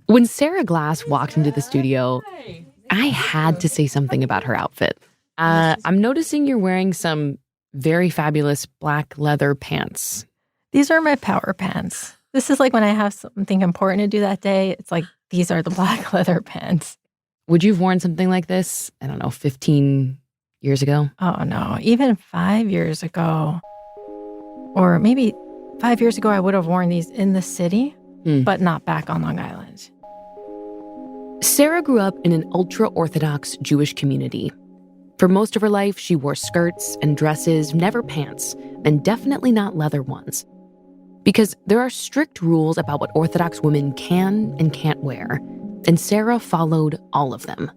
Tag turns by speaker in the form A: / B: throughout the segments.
A: When Sara Glass walked into the studio, I had to say something about her outfit. I'm noticing you're wearing some very fabulous black leather pants.
B: These are my power pants. This is like when I have something important to do that day, it's like, these are the black leather pants.
A: Would you have worn something like this, I don't know, 15 years ago?
B: Oh, no. Even 5 years ago, or maybe 5 years ago, I would have worn these in the city, but not back on Long Island.
A: Sara grew up in an ultra-Orthodox Jewish community. For most of her life, she wore skirts and dresses, never pants, and definitely not leather ones. Because there are strict rules about what Orthodox women can and can't wear, and Sara followed all of them.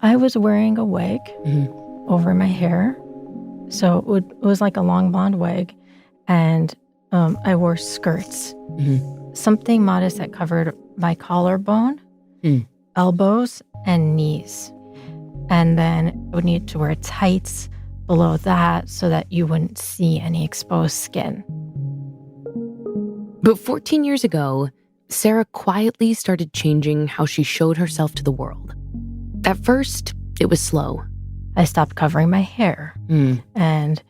B: I was wearing a wig over my hair, so it was like a long blonde wig, and I wore skirts. Something modest that covered my collarbone, elbows, and knees. And then I would need to wear tights below that so that you wouldn't see any exposed skin.
A: But 14 years ago, Sara quietly started changing how she showed herself to the world. At first, it was slow.
B: I stopped covering my hair, and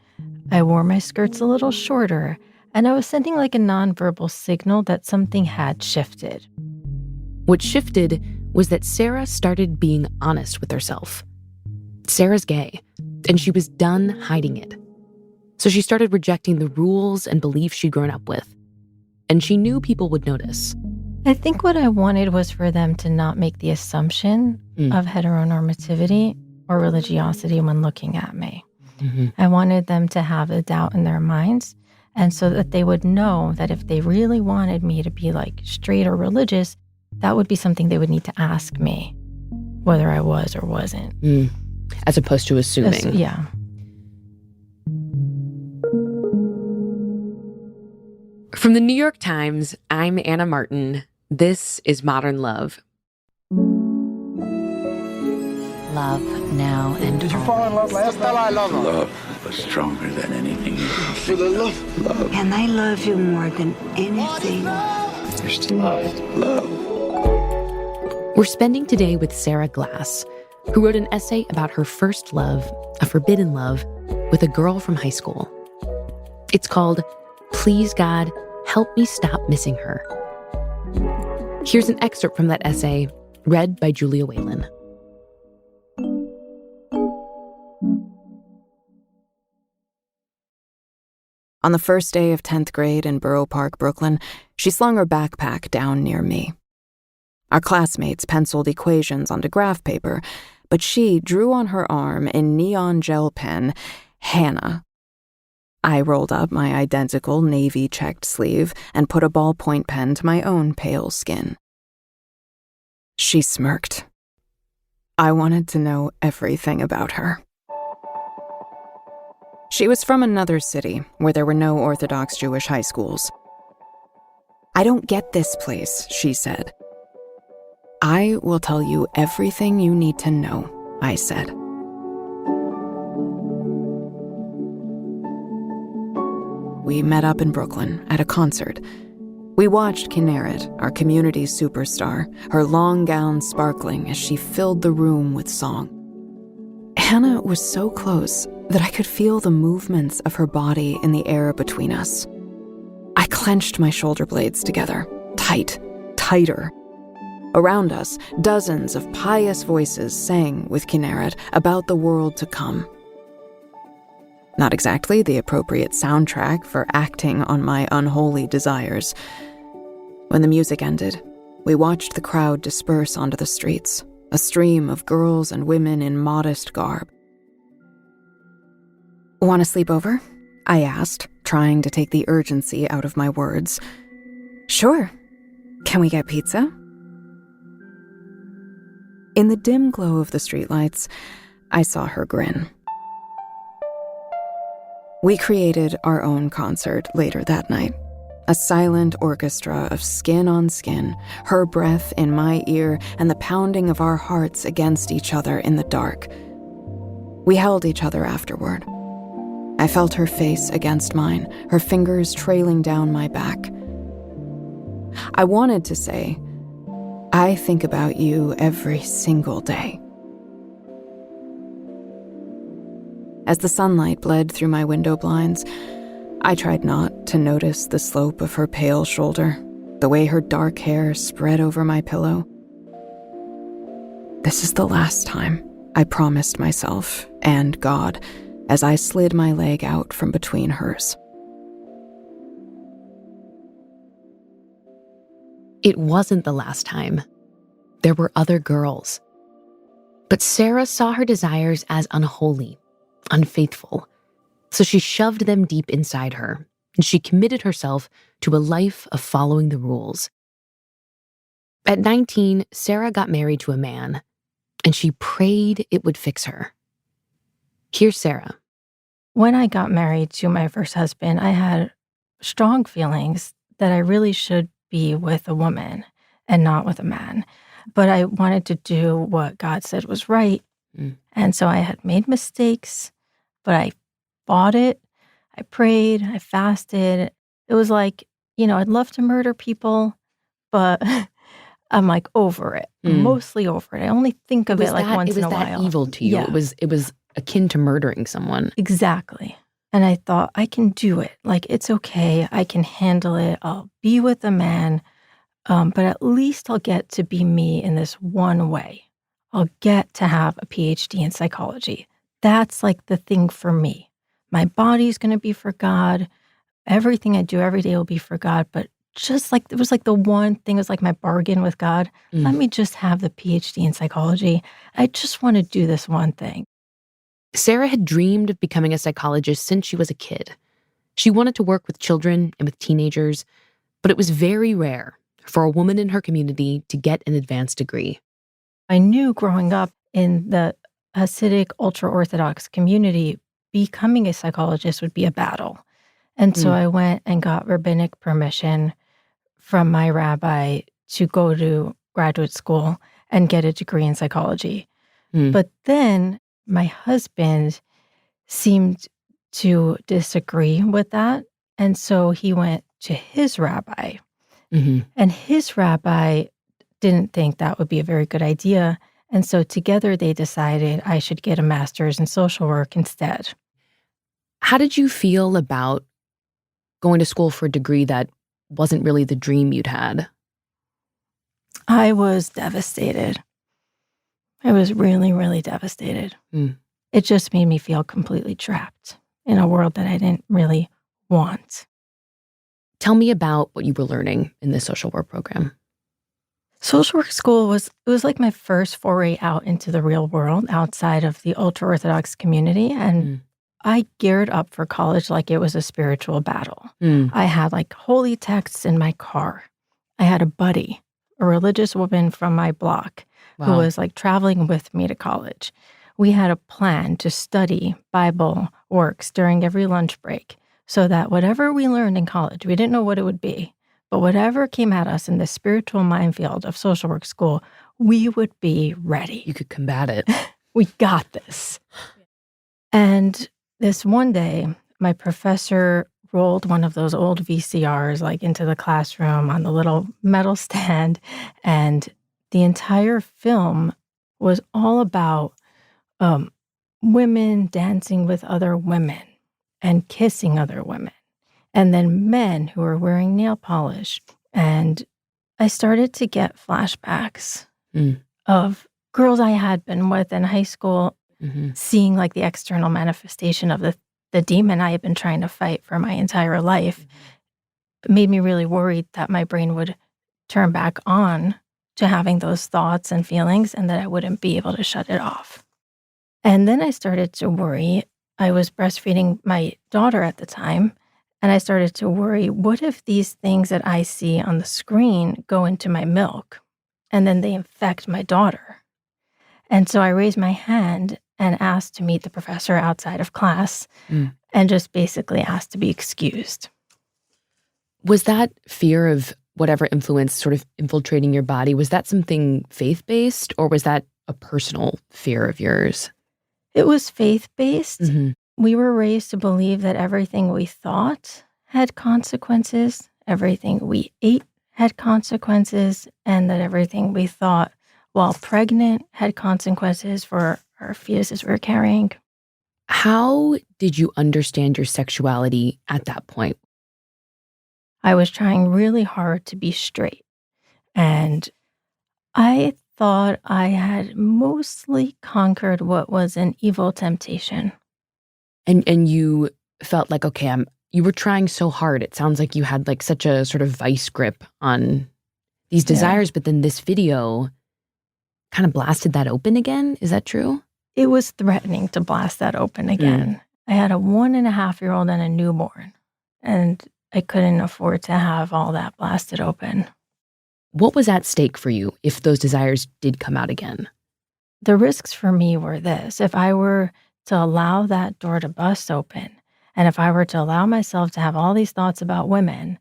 B: I wore my skirts a little shorter, and I was sending like a nonverbal signal that something had shifted.
A: What shifted was that Sara started being honest with herself. Sara's gay, and she was done hiding it. So she started rejecting the rules and beliefs she'd grown up with. And she knew people would notice.
B: I think what I wanted was for them to not make the assumption of heteronormativity or religiosity when looking at me. I wanted them to have a doubt in their minds, and so that they would know that if they really wanted me to be like straight or religious, that would be something they would need to ask me, whether I was or wasn't.
A: As opposed to assuming.
B: Yeah.
A: From the New York Times, I'm Anna Martin. This is Modern Love.
C: Love now and
D: Did you fall in love last night? I love
E: Love was stronger than anything you can
D: for the love.
E: love.
F: And I love you more than anything.
E: There's still love.
A: We're spending today with Sara Glass, who wrote an essay about her first love, a forbidden love, with a girl from high school. It's called, Please God, Help Me Stop Missing Her. Here's an excerpt from that essay, read by Julia Whalen.
G: On the first day of 10th grade in Borough Park, Brooklyn, she slung her backpack down near me. Our classmates penciled equations onto graph paper, but she drew on her arm in neon gel pen, Hannah. I rolled up my identical navy checked sleeve and put a ballpoint pen to my own pale skin. She smirked. I wanted to know everything about her. She was from another city where there were no Orthodox Jewish high schools. I don't get this place, she said. I will tell you everything you need to know, I said. We met up in Brooklyn at a concert. We watched Kinneret, our community superstar, her long gown sparkling as she filled the room with song. Hannah was so close that I could feel the movements of her body in the air between us. I clenched my shoulder blades together, tighter. Around us, dozens of pious voices sang with Kinneret about the world to come. Not exactly the appropriate soundtrack for acting on my unholy desires. When the music ended, we watched the crowd disperse onto the streets, a stream of girls and women in modest garb. Want to sleep over? I asked, trying to take the urgency out of my words. Sure. Can we get pizza? In the dim glow of the streetlights, I saw her grin. We created our own concert later that night. A silent orchestra of skin on skin, her breath in my ear, and the pounding of our hearts against each other in the dark. We held each other afterward. I felt her face against mine, her fingers trailing down my back. I wanted to say, I think about you every single day. As the sunlight bled through my window blinds, I tried not to notice the slope of her pale shoulder, the way her dark hair spread over my pillow. This is the last time, I promised myself and God as I slid my leg out from between hers.
A: It wasn't the last time. There were other girls. But Sara saw her desires as unholy, unfaithful. So she shoved them deep inside her, and she committed herself to a life of following the rules. At 19, Sara got married to a man, and she prayed it would fix her. Here's Sara.
B: When I got married to my first husband, I had strong feelings that I really should be with a woman and not with a man. But I wanted to do what God said was right. And so I had made mistakes, but I fought it. I prayed, I fasted. It was like, I'd love to murder people, but I'm like over it, mostly over it. I only think of it like once in a while.
A: It was that evil to you.
B: Yeah.
A: It was akin to murdering someone.
B: Exactly. And I thought, I can do it. Like, it's okay. I can handle it. I'll be with a man, but at least I'll get to be me in this one way. I'll get to have a PhD in psychology. That's like the thing for me. My body's going to be for God. Everything I do every day will be for God. But just like, it was like the one thing, it was like my bargain with God. Let me just have the PhD in psychology. I just want to do this one thing.
A: Sara had dreamed of becoming a psychologist since she was a kid. She wanted to work with children and with teenagers, but it was very rare for a woman in her community to get an advanced degree.
B: I knew growing up in the Hasidic ultra-Orthodox community, becoming a psychologist would be a battle. And so I went and got rabbinic permission from my rabbi to go to graduate school and get a degree in psychology. But then my husband seemed to disagree with that. And so he went to his rabbi. And his rabbi didn't think that would be a very good idea. And so together they decided I should get a master's in social work instead.
A: How did you feel about going to school for a degree that wasn't really the dream you'd had?
B: I was devastated. I was really, really devastated. It just made me feel completely trapped in a world that I didn't really want.
A: Tell me about what you were learning in this social work program.
B: Social work school was like my first foray out into the real world outside of the ultra-Orthodox community. And I geared up for college like it was a spiritual battle. I had like holy texts in my car. I had a buddy, a religious woman from my block who was like traveling with me to college. We had a plan to study Bible works during every lunch break so that whatever we learned in college, we didn't know what it would be, but whatever came at us in the spiritual minefield of social work school, we would be ready.
A: You could combat it.
B: We got this. And this one day, my professor rolled one of those old VCRs like into the classroom on the little metal stand, and the entire film was all about women dancing with other women and kissing other women, and then men who were wearing nail polish. And I started to get flashbacks of girls I had been with in high school, seeing like the external manifestation of the demon I had been trying to fight for my entire life. It made me really worried that my brain would turn back on to having those thoughts and feelings and that I wouldn't be able to shut it off. And then I started to worry. I was breastfeeding my daughter at the time, and I started to worry, what if these things that I see on the screen go into my milk and then they infect my daughter? And so I raised my hand and asked to meet the professor outside of class and just basically asked to be excused.
A: Was that fear of whatever influence sort of infiltrating your body, was that something faith-based, or was that a personal fear of yours?
B: It was faith-based. We were raised to believe that everything we thought had consequences. Everything we ate had consequences and that everything we thought while pregnant had consequences for our fetuses we were carrying.
A: How did you understand your sexuality at that point?
B: I was trying really hard to be straight. And I thought I had mostly conquered what was an evil temptation.
A: And you felt like, okay, you were trying so hard. It sounds like you had like such a sort of vice grip on these desires, but then this video kind of blasted that open again. Is that true?
B: It was threatening to blast that open again. I had a 1.5-year-old and a newborn, and I couldn't afford to have all that blasted open.
A: What was at stake for you if those desires did come out again?
B: The risks for me were this. If I were to allow that door to bust open, and if I were to allow myself to have all these thoughts about women,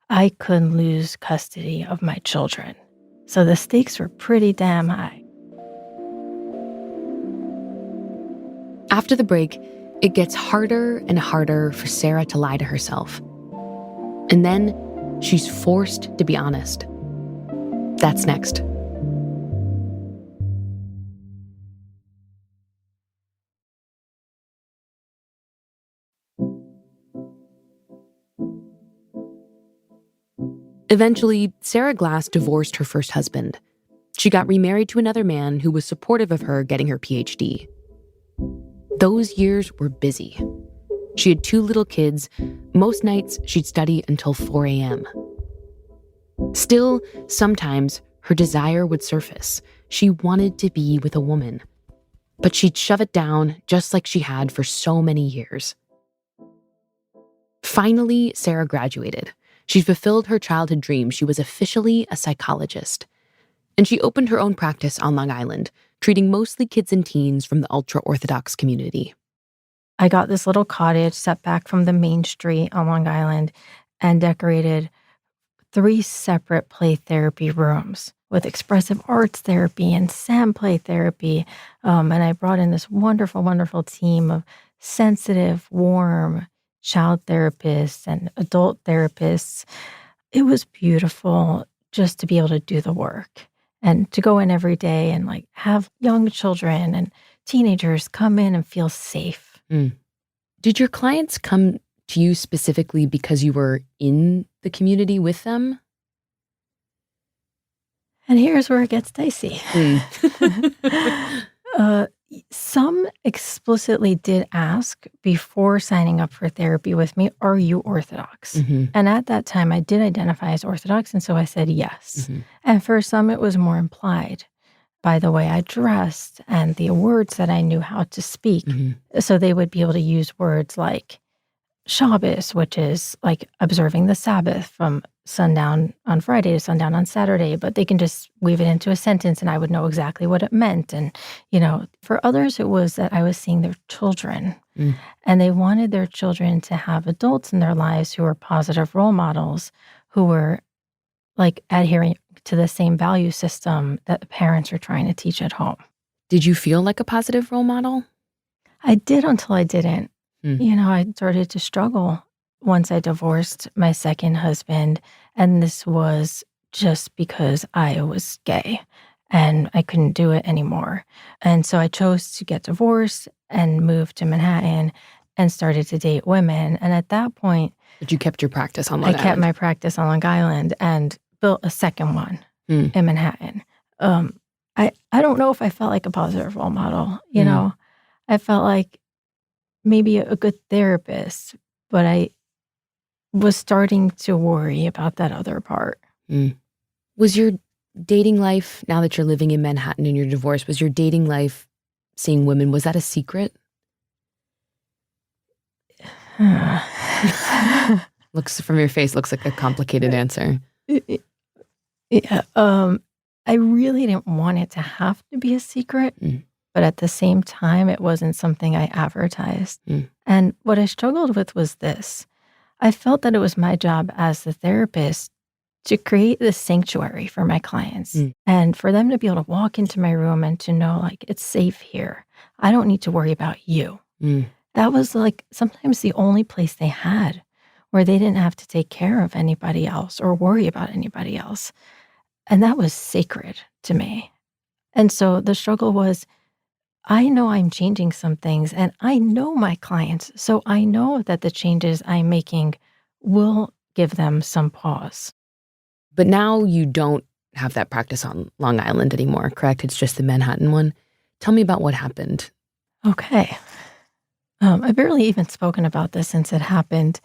B: I could lose custody of my children. So the stakes were pretty damn high.
A: After the break, it gets harder and harder for Sara to lie to herself. And then she's forced to be honest. That's next. Eventually, Sara Glass divorced her first husband. She got remarried to another man who was supportive of her getting her PhD. Those years were busy. She had 2 little kids. Most nights, she'd study until 4 a.m. Still, sometimes her desire would surface. She wanted to be with a woman. But she'd shove it down just like she had for so many years. Finally, Sara graduated. She fulfilled her childhood dream. She was officially a psychologist. And she opened her own practice on Long Island, treating mostly kids and teens from the ultra-Orthodox community.
B: I got this little cottage set back from the main street on Long Island and decorated 3 separate play therapy rooms with expressive arts therapy and sand play therapy. And I brought in this wonderful, wonderful team of sensitive, warm child therapists and adult therapists. It was beautiful just to be able to do the work and to go in every day and like have young children and teenagers come in and feel safe.
A: Did your clients come to you specifically because you were in the community with them?
B: And here's where it gets dicey. Some explicitly did ask before signing up for therapy with me, are you Orthodox? And at that time, I did identify as Orthodox, and so I said yes. And for some, it was more implied by the way I dressed and the words that I knew how to speak. So they would be able to use words like Shabbos, which is like observing the Sabbath from sundown on Friday to sundown on Saturday, but they can just weave it into a sentence and I would know exactly what it meant. And, for others, it was that I was seeing their children and they wanted their children to have adults in their lives who were positive role models, who were like adhering to the same value system that the parents are trying to teach at home.
A: Did you feel like a positive role model?
B: I did until I didn't. I started to struggle once I divorced my second husband, and this was just because I was gay and I couldn't do it anymore. And so I chose to get divorced and move to Manhattan and started to date women. And at that point,
A: But you kept your practice on Long Island.
B: I kept my practice on Long Island and built a second one in Manhattan. I don't know if I felt like a positive role model. I felt like maybe a good therapist, but I was starting to worry about that other part.
A: Was your dating life, now that you're living in Manhattan and you're divorced, was your dating life seeing women, was that a secret? Looks from your face, looks like a complicated answer.
B: Yeah. I really didn't want it to have to be a secret. But at the same time, it wasn't something I advertised. And what I struggled with was this. I felt that it was my job as the therapist to create this sanctuary for my clients and for them to be able to walk into my room and to know, like, it's safe here. I don't need to worry about you. That was like sometimes the only place they had where they didn't have to take care of anybody else or worry about anybody else. And that was sacred to me. And so the struggle was, I know I'm changing some things and I know my clients. So I know that the changes I'm making will give them some pause.
A: But now you don't have that practice on Long Island anymore, correct? It's just the Manhattan one. Tell me about what happened.
B: Okay. I've barely even spoken about this since it happened.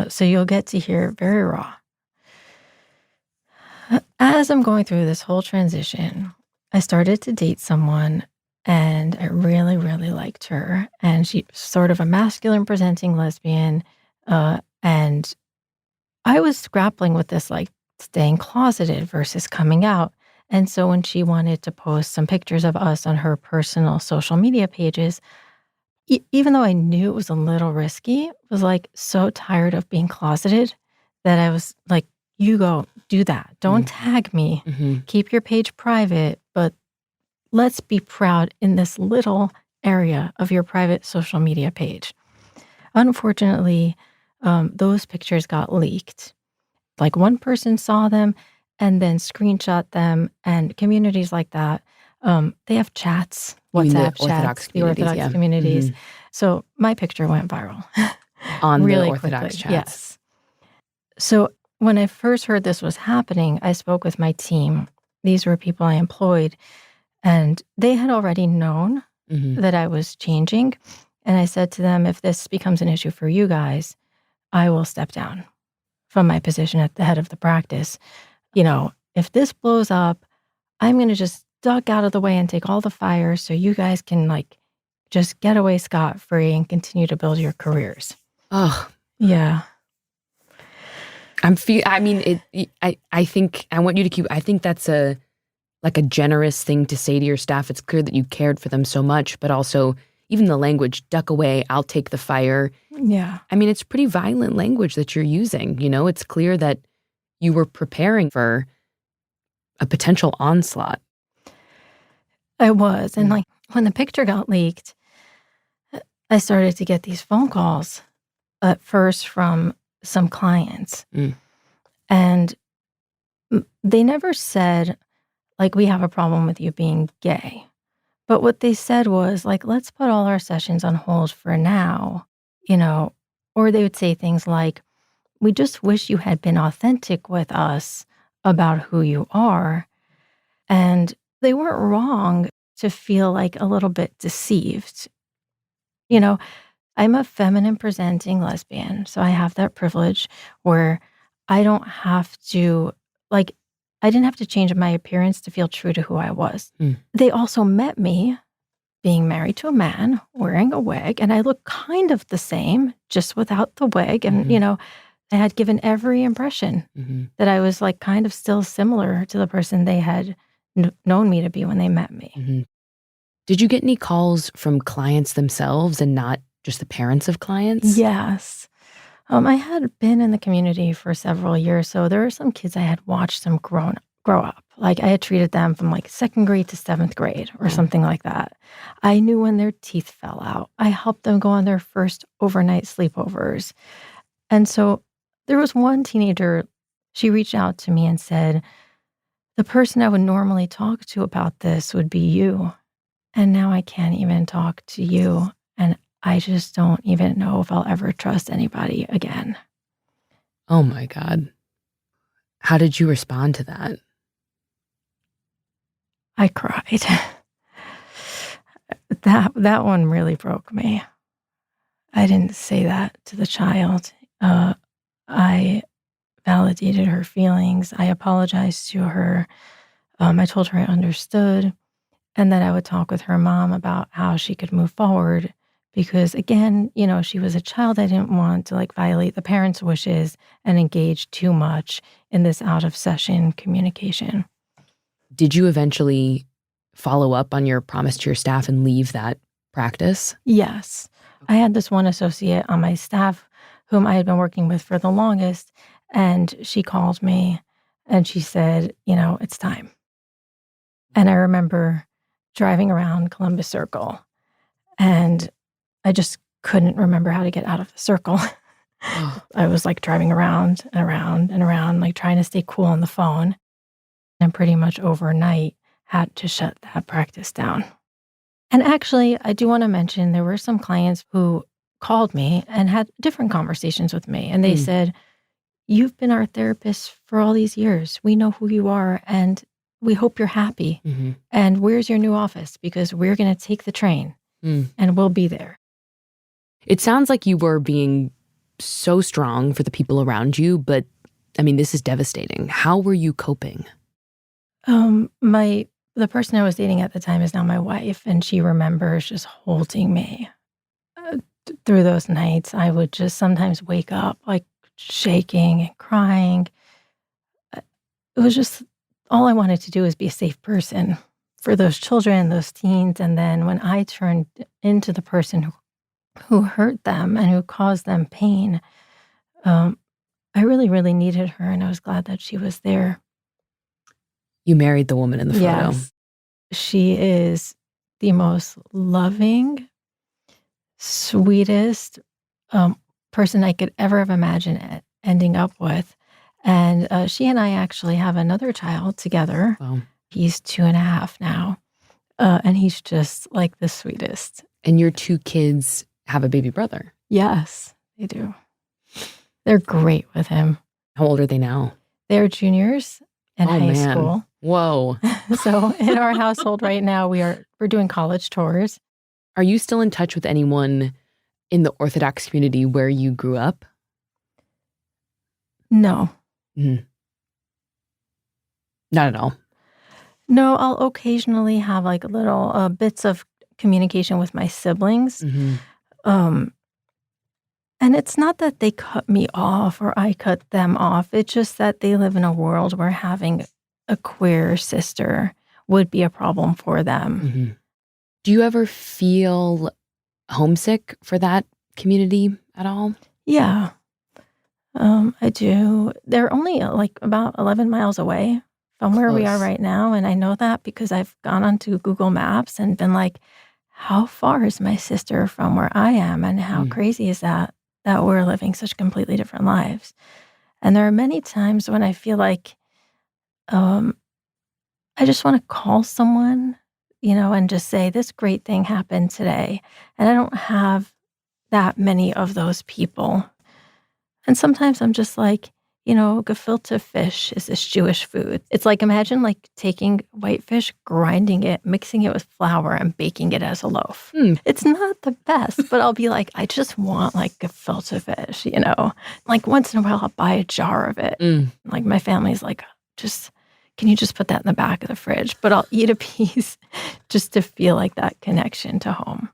B: So you'll get to hear it very raw. As I'm going through this whole transition, I started to date someone and I really, really liked her. And she's sort of a masculine presenting lesbian. And I was grappling with this, like staying closeted versus coming out. And so when she wanted to post some pictures of us on her personal social media pages, even though I knew it was a little risky, I was like so tired of being closeted that I was like, you go do that. Don't tag me. Keep your page private, but let's be proud in this little area of your private social media page. Unfortunately, those pictures got leaked. Like one person saw them and then screenshot them, and communities like that, they have chats, WhatsApp chats, the Orthodox communities. So my picture went viral.
A: On
B: really
A: the Orthodox
B: quickly.
A: chats.
B: Yes. So when I first heard this was happening, I spoke with my team. These were people I employed, and they had already known that I was changing. And I said to them, if this becomes an issue for you guys, I will step down from my position at the head of the practice. You know, if this blows up, I'm going to just duck out of the way and take all the fire so you guys can like just get away scot-free and continue to build your careers.
A: Oh,
B: yeah.
A: I think I want you to keep, I think that's a generous thing to say to your staff. It's clear that you cared for them so much, but also even the language, duck away, I'll take the fire.
B: Yeah.
A: I mean, it's pretty violent language that you're using. You know, it's clear that you were preparing for a potential onslaught.
B: I was. And like when the picture got leaked, I started to get these phone calls at first from some clients. And they never said, like, we have a problem with you being gay. But what they said was, like, let's put all our sessions on hold for now, you know, or they would say things like, we just wish you had been authentic with us about who you are. And they weren't wrong to feel like a little bit deceived. You know, I'm a feminine presenting lesbian, so I have that privilege where I don't have to, like, I didn't have to change my appearance to feel true to who I was. They also met me being married to a man, wearing a wig, and I look kind of the same, just without the wig. And, you know, I had given every impression that I was like kind of still similar to the person they had known me to be when they met me.
A: Did you get any calls from clients themselves and not just the parents of clients?
B: Yes. I had been in the community for several years, so there were some kids I had watched them grow up. Like I had treated them from like 2nd grade to 7th grade or something like that. I knew when their teeth fell out. I helped them go on their first overnight sleepovers. And so there was one teenager, she reached out to me and said, the person I would normally talk to about this would be you. And now I can't even talk to you. And I just don't even know if I'll ever trust anybody again.
A: Oh my God. How did you respond to that?
B: I cried. That one really broke me. I didn't say that to the child. I validated her feelings. I apologized to her. I told her I understood and that I would talk with her mom about how she could move forward. Because again, you know, she was a child. I didn't want to like violate the parents' wishes and engage too much in this out of session communication.
A: Did you eventually follow up on your promise to your staff and leave that practice?
B: Yes. I had this one associate on my staff whom I had been working with for the longest, and she called me and she said, you know, it's time. And I remember driving around Columbus Circle and I just couldn't remember how to get out of the circle. I was like driving around and around and around, like trying to stay cool on the phone. And pretty much overnight had to shut that practice down. And actually, I do want to mention there were some clients who called me and had different conversations with me. And they said, "You've been our therapist for all these years. We know who you are and we hope you're happy. And where's your new office? Because we're going to take the train and we'll be there."
A: It sounds like you were being so strong for the people around you, but I mean, this is devastating. How were you coping?
B: The person I was dating at the time is now my wife, and she remembers just holding me through those nights. I would just sometimes wake up like shaking and crying. It was just all I wanted to do was be a safe person for those children, those teens. And then when I turned into the person who hurt them and who caused them pain, I really, really needed her, and I was glad that she was there.
A: You married the woman in the photo.
B: Yes. She is the most loving, sweetest person I could ever have imagined ending up with. And she and I actually have another child together.
A: Wow.
B: He's 2.5 now. And he's just like the sweetest.
A: And your 2 kids have a baby brother.
B: Yes, they do. They're great with him.
A: How old are they now?
B: They're juniors in high school.
A: Whoa.
B: So in our household right now, we're doing college tours.
A: Are you still in touch with anyone in the Orthodox community where you grew up?
B: No.
A: Not at all.
B: No, I'll occasionally have like little bits of communication with my siblings. And it's not that they cut me off or I cut them off. It's just that they live in a world where having a queer sister would be a problem for them.
A: Do you ever feel homesick for that community at all?
B: Yeah, I do. They're only like about 11 miles away from where we are right now. And I know that because I've gone onto Google Maps and been like, how far is my sister from where I am? And how crazy is that we're living such completely different lives? And there are many times when I feel like I just want to call someone, and just say, this great thing happened today. And I don't have that many of those people. And sometimes I'm just like, gefilte fish is this Jewish food. It's like, imagine like taking white fish, grinding it, mixing it with flour and baking it as a loaf. It's not the best, but I'll be like, I just want like gefilte fish, Like once in a while I'll buy a jar of it. Like my family's like, can you just put that in the back of the fridge? But I'll eat a piece just to feel like that connection to home.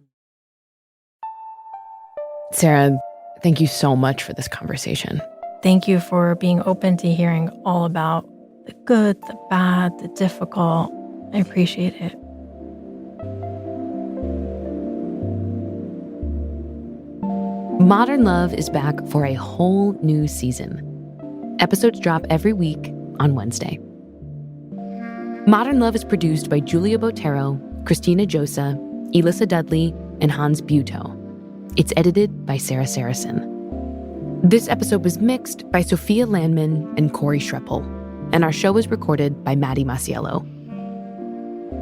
A: Sara, thank you so much for this conversation.
B: Thank you for being open to hearing all about the good, the bad, the difficult. I appreciate it.
A: Modern Love is back for a whole new season. Episodes drop every week on Wednesday. Modern Love is produced by Julia Botero, Christina Josa, Elissa Dudley, and Hans Buetow. It's edited by Sarah Saracen. This episode was mixed by Sophia Landman and Corey Schreppel, and our show was recorded by Maddie Masiello.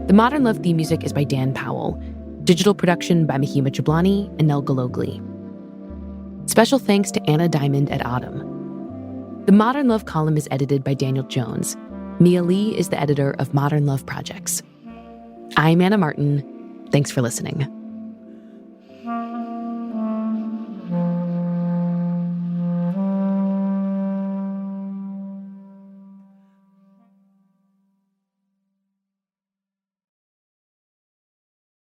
A: The Modern Love theme music is by Dan Powell, digital production by Mahima Jablani and Nel Galogli. Special thanks to Anna Diamond at Autumn. The Modern Love column is edited by Daniel Jones. Mia Lee is the editor of Modern Love Projects. I'm Anna Martin. Thanks for listening.